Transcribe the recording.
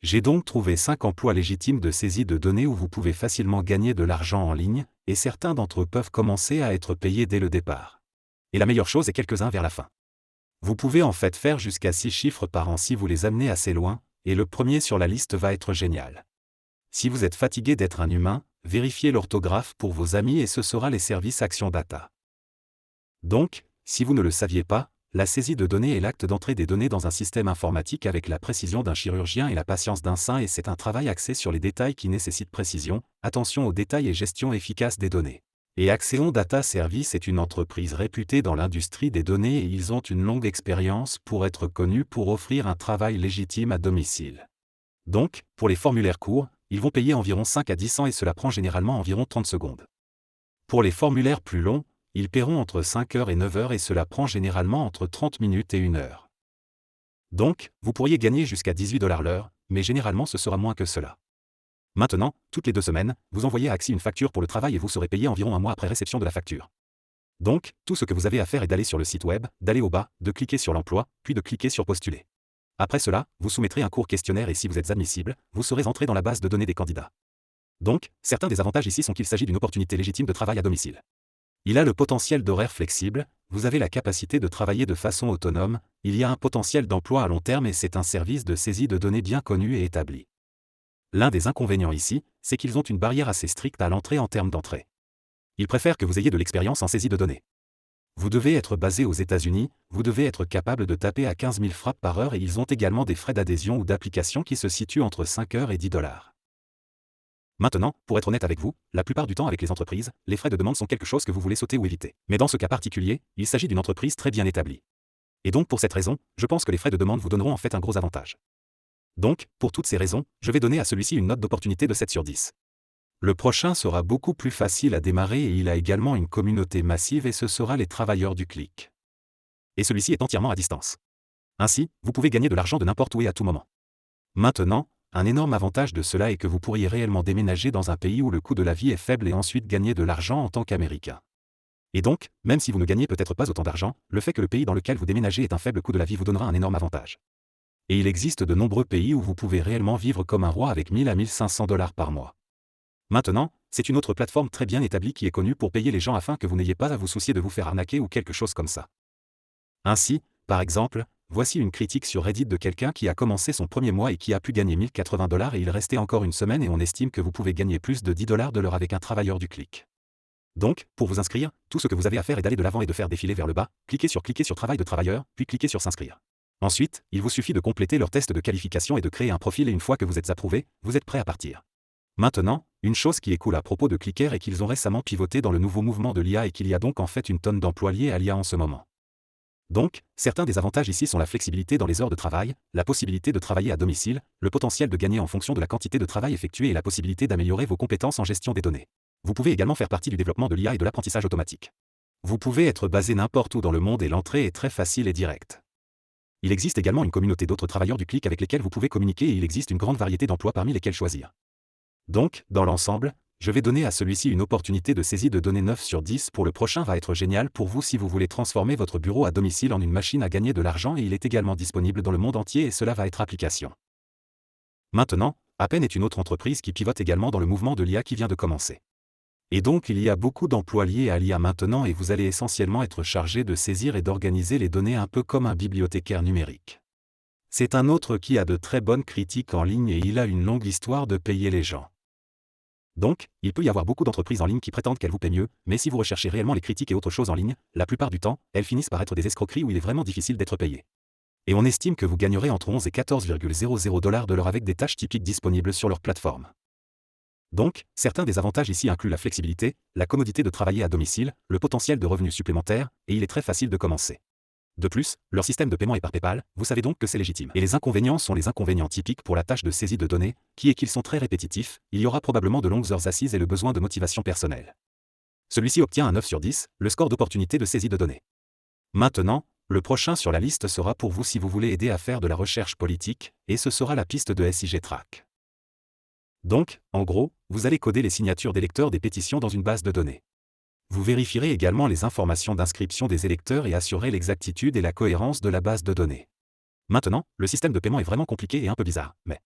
J'ai donc trouvé 5 emplois légitimes de saisie de données où vous pouvez facilement gagner de l'argent en ligne, et certains d'entre eux peuvent commencer à être payés dès le départ. Et la meilleure chose est quelques-uns vers la fin. Vous pouvez en fait faire jusqu'à 6 chiffres par an si vous les amenez assez loin, et le premier sur la liste va être génial. Si vous êtes fatigué d'être un humain, vérifiez l'orthographe pour vos amis et ce sera les services Action Data. Donc, si vous ne le saviez pas, la saisie de données est l'acte d'entrée des données dans un système informatique avec la précision d'un chirurgien et la patience d'un saint et c'est un travail axé sur les détails qui nécessitent précision, attention aux détails et gestion efficace des données. Et Action Data Service est une entreprise réputée dans l'industrie des données et ils ont une longue expérience pour être connus pour offrir un travail légitime à domicile. Donc, pour les formulaires courts, ils vont payer environ 5 à 10 cents et cela prend généralement environ 30 secondes. Pour les formulaires plus longs, ils paieront entre 5 heures et 9 heures et cela prend généralement entre 30 minutes et 1 heure. Donc, vous pourriez gagner jusqu'à 18 $ l'heure, mais généralement ce sera moins que cela. Maintenant, toutes les 2 semaines, vous envoyez à Axi une facture pour le travail et vous serez payé environ un mois après réception de la facture. Donc, tout ce que vous avez à faire est d'aller sur le site web, d'aller au bas, de cliquer sur l'emploi, puis de cliquer sur postuler. Après cela, vous soumettrez un court questionnaire et si vous êtes admissible, vous serez entré dans la base de données des candidats. Donc, certains des avantages ici sont qu'il s'agit d'une opportunité légitime de travail à domicile. Il a le potentiel d'horaire flexible, vous avez la capacité de travailler de façon autonome, il y a un potentiel d'emploi à long terme et c'est un service de saisie de données bien connu et établi. L'un des inconvénients ici, c'est qu'ils ont une barrière assez stricte à l'entrée en termes d'entrée. Ils préfèrent que vous ayez de l'expérience en saisie de données. Vous devez être basé aux États-Unis, vous devez être capable de taper à 15 000 frappes par heure et ils ont également des frais d'adhésion ou d'application qui se situent entre 5 heures et 10 $. Maintenant, pour être honnête avec vous, la plupart du temps avec les entreprises, les frais de demande sont quelque chose que vous voulez sauter ou éviter. Mais dans ce cas particulier, il s'agit d'une entreprise très bien établie. Et donc pour cette raison, je pense que les frais de demande vous donneront en fait un gros avantage. Donc, pour toutes ces raisons, je vais donner à celui-ci une note d'opportunité de 7 sur 10. Le prochain sera beaucoup plus facile à démarrer et il a également une communauté massive et ce sera les travailleurs du clic. Et celui-ci est entièrement à distance. Ainsi, vous pouvez gagner de l'argent de n'importe où et à tout moment. Maintenant, un énorme avantage de cela est que vous pourriez réellement déménager dans un pays où le coût de la vie est faible et ensuite gagner de l'argent en tant qu'Américain. Et donc, même si vous ne gagnez peut-être pas autant d'argent, le fait que le pays dans lequel vous déménagez ait un faible coût de la vie vous donnera un énorme avantage. Et il existe de nombreux pays où vous pouvez réellement vivre comme un roi avec 1000 à 1500 $ par mois. Maintenant, c'est une autre plateforme très bien établie qui est connue pour payer les gens afin que vous n'ayez pas à vous soucier de vous faire arnaquer ou quelque chose comme ça. Ainsi, par exemple, voici une critique sur Reddit de quelqu'un qui a commencé son premier mois et qui a pu gagner 1080 $ et il restait encore une semaine et on estime que vous pouvez gagner plus de 10 $ de l'heure avec un travailleur du clic. Donc, pour vous inscrire, tout ce que vous avez à faire est d'aller de l'avant et de faire défiler vers le bas, cliquez sur travail de travailleur, puis cliquez sur s'inscrire. Ensuite, il vous suffit de compléter leur test de qualification et de créer un profil et une fois que vous êtes approuvé, vous êtes prêt à partir. Maintenant, une chose qui est cool à propos de Clicker est qu'ils ont récemment pivoté dans le nouveau mouvement de l'IA et qu'il y a donc en fait une tonne d'emplois liés à l'IA en ce moment. Donc, certains des avantages ici sont la flexibilité dans les heures de travail, la possibilité de travailler à domicile, le potentiel de gagner en fonction de la quantité de travail effectué et la possibilité d'améliorer vos compétences en gestion des données. Vous pouvez également faire partie du développement de l'IA et de l'apprentissage automatique. Vous pouvez être basé n'importe où dans le monde et l'entrée est très facile et directe. Il existe également une communauté d'autres travailleurs du clic avec lesquels vous pouvez communiquer et il existe une grande variété d'emplois parmi lesquels choisir. Donc, dans l'ensemble, je vais donner à celui-ci une opportunité de saisie de données 9 sur 10 pour le prochain va être génial pour vous si vous voulez transformer votre bureau à domicile en une machine à gagner de l'argent et il est également disponible dans le monde entier et cela va être application. Maintenant, Appen est une autre entreprise qui pivote également dans le mouvement de l'IA qui vient de commencer. Et donc il y a beaucoup d'emplois liés à l'IA maintenant et vous allez essentiellement être chargé de saisir et d'organiser les données un peu comme un bibliothécaire numérique. C'est un autre qui a de très bonnes critiques en ligne et il a une longue histoire de payer les gens. Donc, il peut y avoir beaucoup d'entreprises en ligne qui prétendent qu'elles vous paient mieux, mais si vous recherchez réellement les critiques et autres choses en ligne, la plupart du temps, elles finissent par être des escroqueries où il est vraiment difficile d'être payé. Et on estime que vous gagnerez entre 11 et 14,00 $ de l'heure avec des tâches typiques disponibles sur leur plateforme. Donc, certains des avantages ici incluent la flexibilité, la commodité de travailler à domicile, le potentiel de revenus supplémentaires, et il est très facile de commencer. De plus, leur système de paiement est par PayPal, vous savez donc que c'est légitime. Et les inconvénients sont les inconvénients typiques pour la tâche de saisie de données, qui est qu'ils sont très répétitifs, il y aura probablement de longues heures assises et le besoin de motivation personnelle. Celui-ci obtient un 9 sur 10, le score d'opportunité de saisie de données. Maintenant, le prochain sur la liste sera pour vous si vous voulez aider à faire de la recherche politique, et ce sera la piste de SIGTrack. Donc, en gros, vous allez coder les signatures des lecteurs des pétitions dans une base de données. Vous vérifierez également les informations d'inscription des électeurs et assurez l'exactitude et la cohérence de la base de données. Maintenant, le système de paiement est vraiment compliqué et un peu bizarre, mais